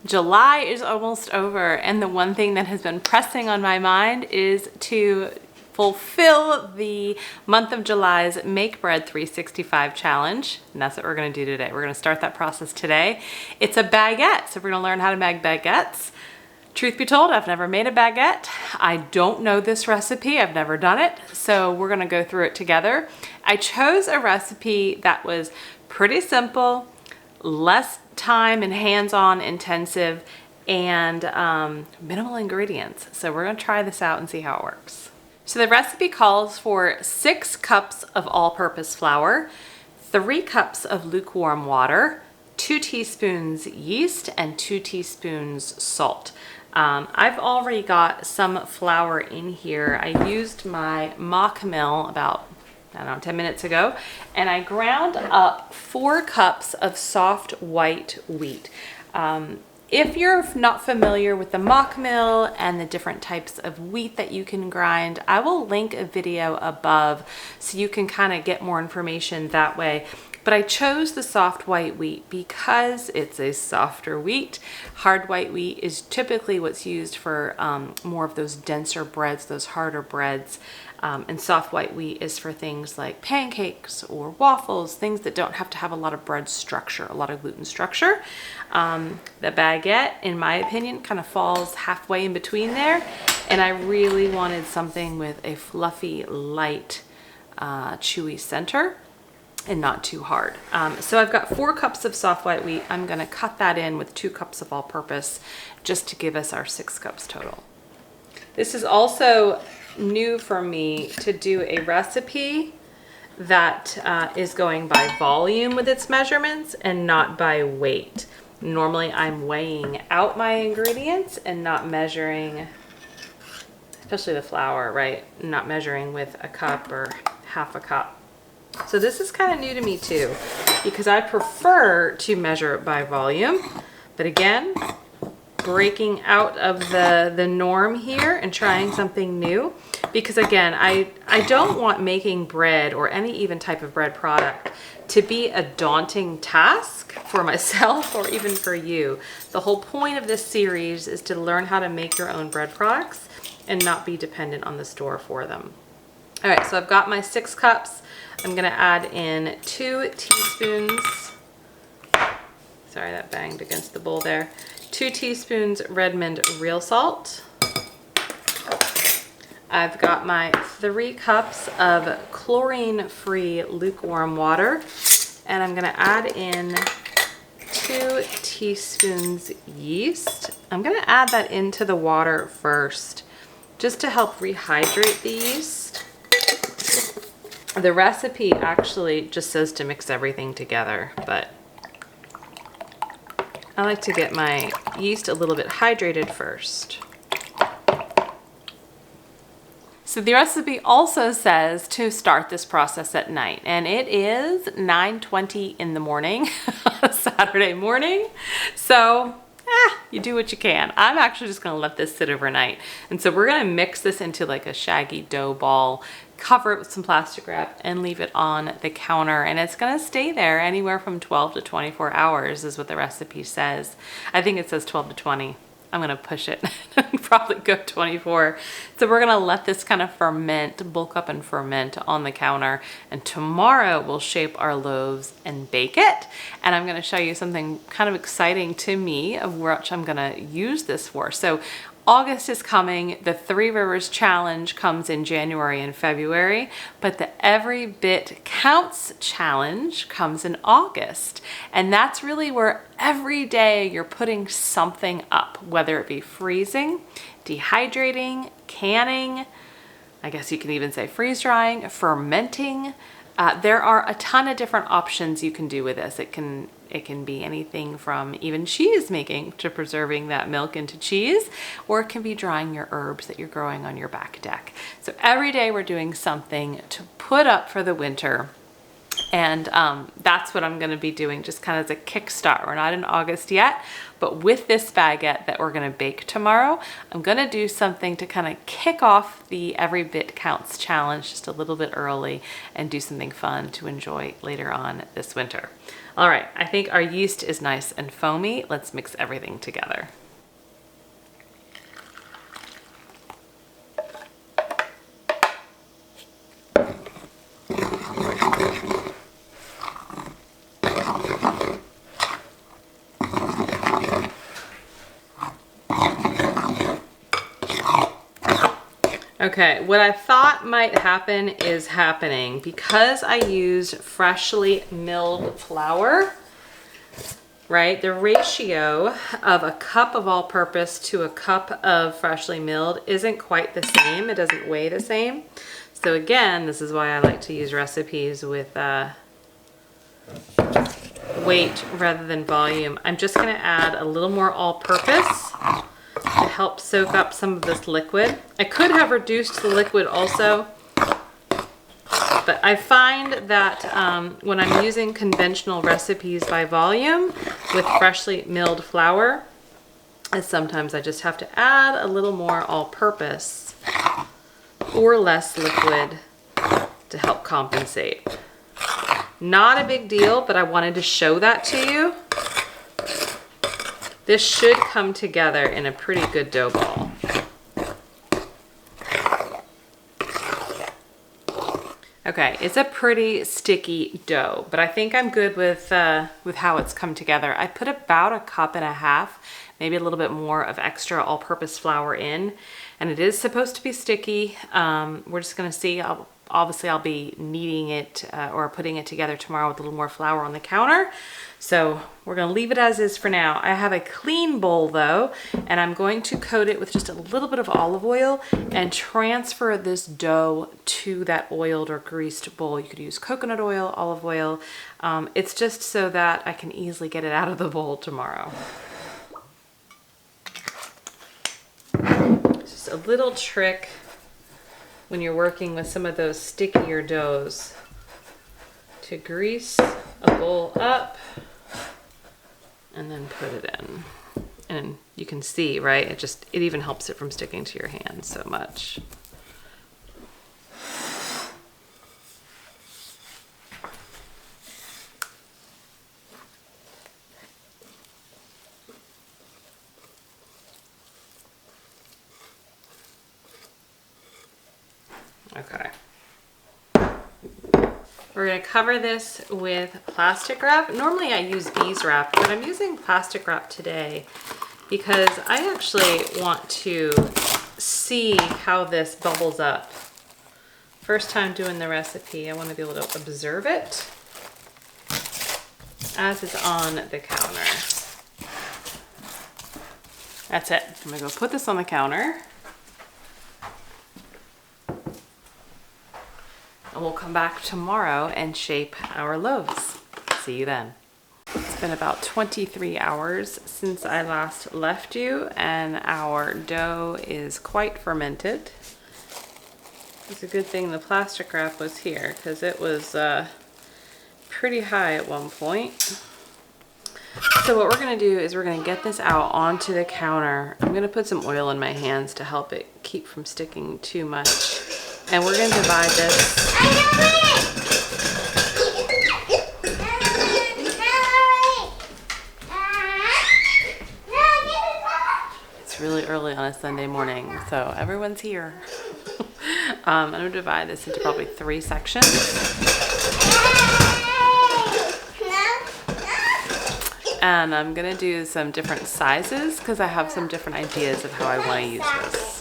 July is almost over, and the one thing that has been pressing on my mind is to fulfill the month of July's Make Bread 365 challenge. And that's what we're gonna do today. We're gonna start that process today. It's a baguette, so we're gonna learn how to make baguettes. Truth be told, I've never made a baguette. I don't know this recipe, I've never done it, so we're gonna go through it together. I chose a recipe that was pretty simple, less time and hands-on intensive, and minimal ingredients. So we're gonna try this out and see how it works. So the recipe calls for 6 cups of all-purpose flour, 3 cups of lukewarm water, 2 teaspoons yeast, and 2 teaspoons salt. I've already got some flour in here. I used my mock mill about, I don't know, 10 minutes ago, and I ground up 4 cups of soft white wheat. If you're not familiar with the mock mill and the different types of wheat that you can grind, I will link a video above so you can kind of get more information that way. But I chose the soft white wheat because it's a softer wheat. Hard white wheat is typically what's used for more of those denser breads, those harder breads. And soft white wheat is for things like pancakes or waffles, things that don't have to have a lot of bread structure, a lot of gluten structure. The baguette, in my opinion, kind of falls halfway in between there. And I really wanted something with a fluffy, light, chewy center and not too hard. So I've got 4 cups of soft white wheat. I'm gonna cut that in with 2 cups of all-purpose just to give us our 6 cups total. This is also new for me to do a recipe that is going by volume with its measurements and not by weight. Normally I'm weighing out my ingredients and not measuring, especially the flour, right? Not measuring with a cup or half a cup. So this is kind of new to me too, because I prefer to measure it by volume. But again, breaking out of the norm here and trying something new, because again, I don't want making bread or any even type of bread product to be a daunting task for myself or even for you. The whole point of this series is to learn how to make your own bread products and not be dependent on the store for them. All right, so I've got my 6 cups. I'm gonna add in 2 teaspoons, sorry that banged against the bowl there, 2 teaspoons Redmond real salt. I've got my 3 cups of chlorine-free lukewarm water, and I'm gonna add in 2 teaspoons yeast. I'm gonna add that into the water first, just to help rehydrate the yeast. The recipe actually just says to mix everything together, but I like to get my yeast a little bit hydrated first. So the recipe also says to start this process at night, and it is 9:20 in the morning, Saturday morning. So you do what you can. I'm actually just gonna let this sit overnight. And so we're gonna mix this into like a shaggy dough ball, cover it with some plastic wrap, and leave it on the counter. And it's gonna stay there anywhere from 12 to 24 hours is what the recipe says. I think it says 12 to 20. I'm gonna push it, probably go 24. So we're gonna let this kind of ferment, bulk up and ferment on the counter. And tomorrow we'll shape our loaves and bake it. And I'm gonna show you something kind of exciting to me of which I'm gonna use this for. So August is coming. The 3 Rivers Challenge comes in January and February, but the Every Bit Counts Challenge comes in August. And that's really where every day you're putting something up, whether it be freezing, dehydrating, canning, I guess you can even say freeze drying, fermenting. There are a ton of different options you can do with this. It can be anything from even cheese making to preserving that milk into cheese, or it can be drying your herbs that you're growing on your back deck. So every day we're doing something to put up for the winter And that's what I'm gonna be doing, just kind of as a kickstart. We're not in August yet, but with this baguette that we're gonna bake tomorrow, I'm gonna do something to kind of kick off the Every Bit Counts challenge just a little bit early and do something fun to enjoy later on this winter. All right, I think our yeast is nice and foamy. Let's mix everything together. Okay, what I thought might happen is happening. Because I used freshly milled flour, right? The ratio of a cup of all-purpose to a cup of freshly milled isn't quite the same. It doesn't weigh the same. So again, this is why I like to use recipes with weight rather than volume. I'm just gonna add a little more all-purpose to help soak up some of this liquid. I could have reduced the liquid also, but I find that when I'm using conventional recipes by volume with freshly milled flour, sometimes I just have to add a little more all-purpose or less liquid to help compensate. Not a big deal, but I wanted to show that to you. This should come together in a pretty good dough ball. Okay, it's a pretty sticky dough, but I think I'm good with how it's come together. I put about a cup and a half, maybe a little bit more of extra all-purpose flour in, and it is supposed to be sticky. We're just gonna see. Obviously, I'll be kneading it or putting it together tomorrow with a little more flour on the counter. So we're gonna leave it as is for now. I have a clean bowl though, and I'm going to coat it with just a little bit of olive oil and transfer this dough to that oiled or greased bowl. You could use coconut oil, olive oil. It's just so that I can easily get it out of the bowl tomorrow. Just a little trick when you're working with some of those stickier doughs, to grease a bowl up and then put it in. And you can see, right? It even helps it from sticking to your hand so much. Okay. We're going to cover this with plastic wrap. Normally I use beeswax, but I'm using plastic wrap today because I actually want to see how this bubbles up. First time doing the recipe, I want to be able to observe it as it's on the counter. That's it. I'm going to go put this on the counter. And we'll come back tomorrow and shape our loaves. See you then. It's been about 23 hours since I last left you, and our dough is quite fermented. It's a good thing the plastic wrap was here because it was pretty high at one point. So what we're gonna do is we're gonna get this out onto the counter. I'm gonna put some oil in my hands to help it keep from sticking too much. And we're gonna divide this. It's really early on a Sunday morning, so everyone's here. I'm gonna divide this into probably 3 sections. And I'm gonna do some different sizes because I have some different ideas of how I wanna use this.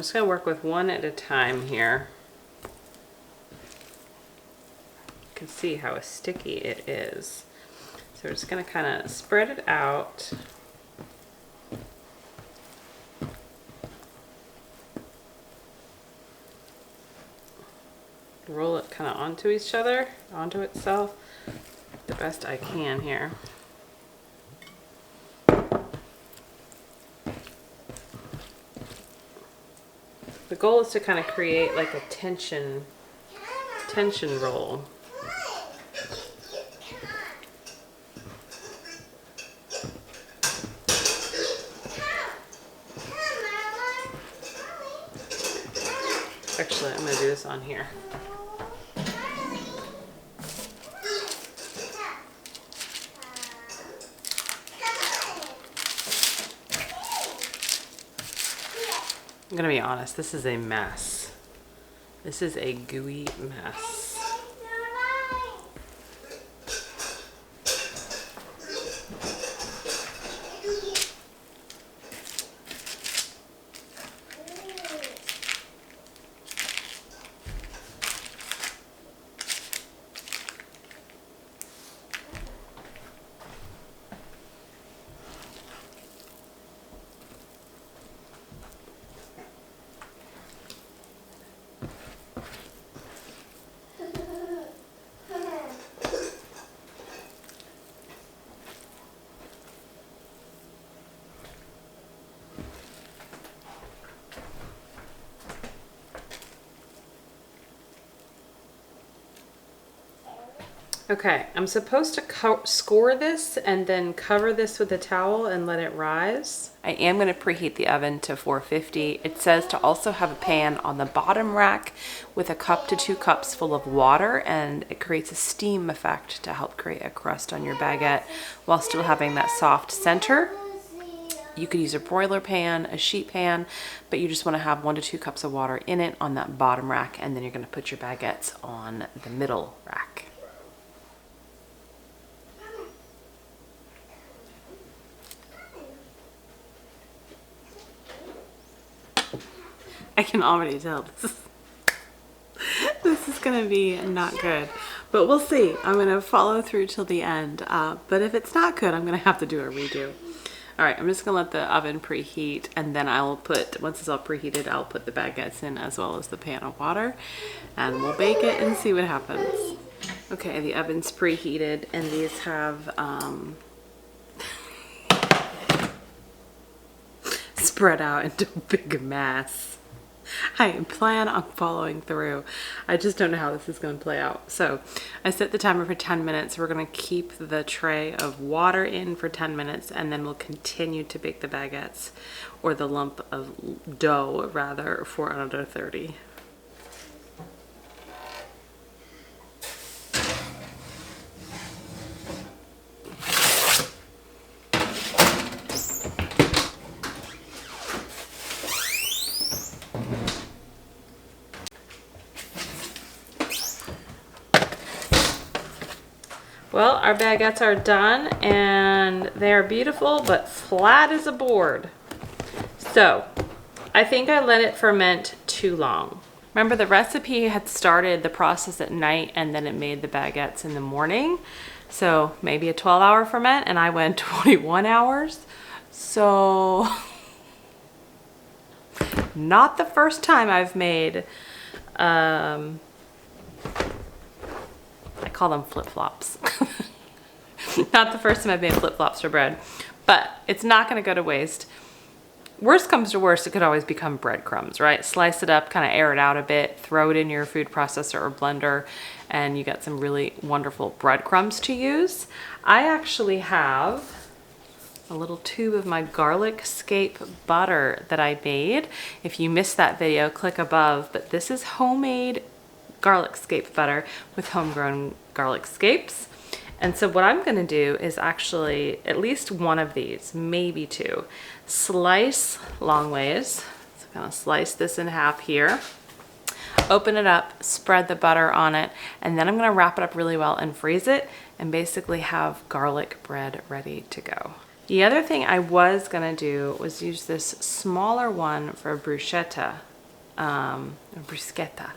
just gonna work with one at a time here. You can see how sticky it is. So we're just gonna kind of spread it out. Roll it kind of onto each other, onto itself, the best I can here. The goal is to kind of create like a tension roll. Actually, I'm going to do this on here. I'm gonna be honest, this is a mess. This is a gooey mess. Okay, I'm supposed to score this and then cover this with a towel and let it rise. I am going to preheat the oven to 450. It says to also have a pan on the bottom rack with a cup to 2 cups full of water, and it creates a steam effect to help create a crust on your baguette while still having that soft center. You could use a broiler pan, a sheet pan, but you just want to have 1 to 2 cups of water in it on that bottom rack, and then you're going to put your baguettes on the middle rack. I can already tell this is gonna be not good, but we'll see. I'm gonna follow through till the end, but if it's not good, I'm gonna have to do a redo. All right, I'm just gonna let the oven preheat, and then I'll put, once it's all preheated, I'll put the baguettes in as well as the pan of water, and we'll bake it and see what happens. Okay, the oven's preheated, and these have spread out into a big mass. I plan on following through. I just don't know how this is going to play out. So I set the timer for 10 minutes. We're going to keep the tray of water in for 10 minutes, and then we'll continue to bake the baguettes, or the lump of dough rather, for another 30. Well, our baguettes are done, and they are beautiful, but flat as a board. So, I think I let it ferment too long. Remember, the recipe had started the process at night, and then it made the baguettes in the morning. So, maybe a 12-hour ferment, and I went 21 hours. So, not the first time I've made, I call them flip-flops. Not the first time I've made flip-flops for bread, but it's not going to go to waste. Worst comes to worst, it could always become breadcrumbs, right? Slice it up, kind of air it out a bit, throw it in your food processor or blender, and you got some really wonderful breadcrumbs to use. I actually have a little tube of my garlic scape butter that I made. If you missed that video, click above, but this is homemade garlic scape butter with homegrown garlic scapes. And so what I'm gonna do is actually at least one of these, maybe two, slice long ways. So I'm gonna slice this in half here, open it up, spread the butter on it, and then I'm gonna wrap it up really well and freeze it, and basically have garlic bread ready to go. The other thing I was gonna do was use this smaller one for bruschetta bruschetta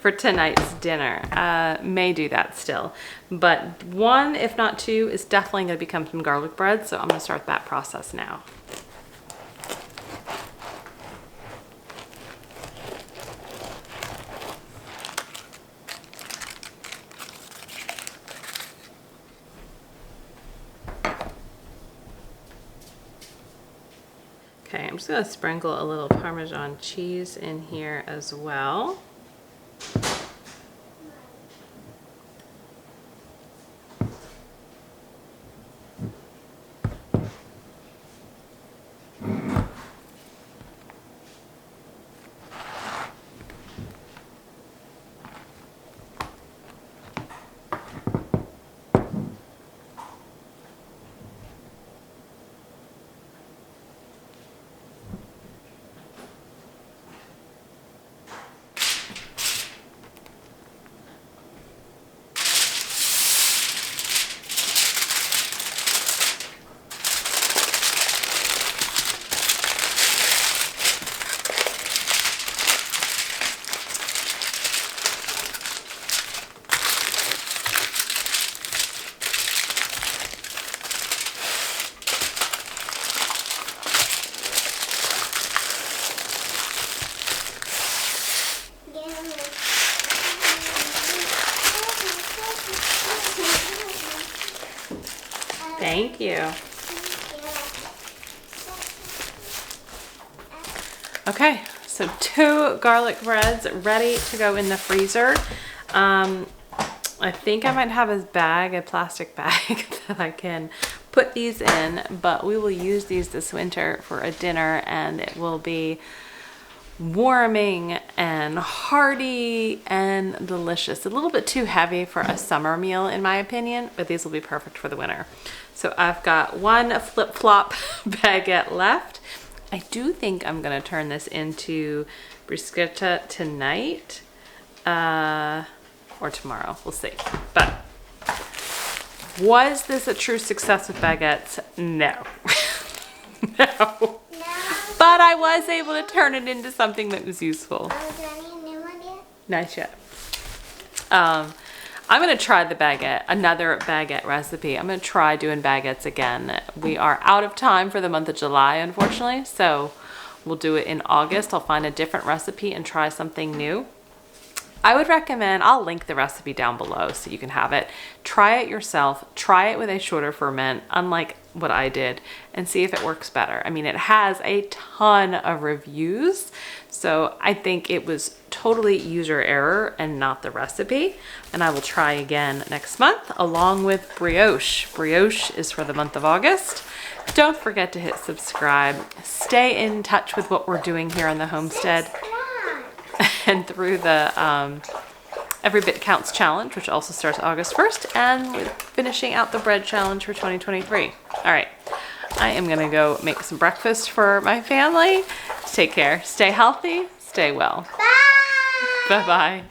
for tonight's dinner. May do that still, but 1, if not 2, is definitely going to become some garlic bread, so I'm going to start that process now. Okay, I'm just going to sprinkle a little Parmesan cheese in here as well. Thank you. Okay, so 2 garlic breads ready to go in the freezer. I think I might have a plastic bag that I can put these in, but we will use these this winter for a dinner, and it will be warming and hearty and delicious. A little bit too heavy for a summer meal in my opinion, but these will be perfect for the winter. So I've got 1 flip-flop baguette left. I do think I'm gonna turn this into bruschetta tonight or tomorrow, we'll see. But was this a true success with baguettes? No. No. But I was able to turn it into something that was useful. Do I need a new one yet? Not yet. I'm going to try the baguette, another baguette recipe. I'm going to try doing baguettes again. We are out of time for the month of July, unfortunately, so we'll do it in August. I'll find a different recipe and try something new. I would recommend, I'll link the recipe down below so you can have it. Try it yourself. Try it with a shorter ferment, unlike what I did, and see if it works better. I mean, it has a ton of reviews, so I think it was totally user error and not the recipe. And I will try again next month along with brioche. Brioche is for the month of August. Don't forget to hit subscribe. Stay in touch with what we're doing here on the homestead and through the Every Bit Counts challenge, which also starts August 1st, and with finishing out the bread challenge for 2023. All right, I am gonna go make some breakfast for my family. Take care, stay healthy, stay well. Bye! Bye-bye.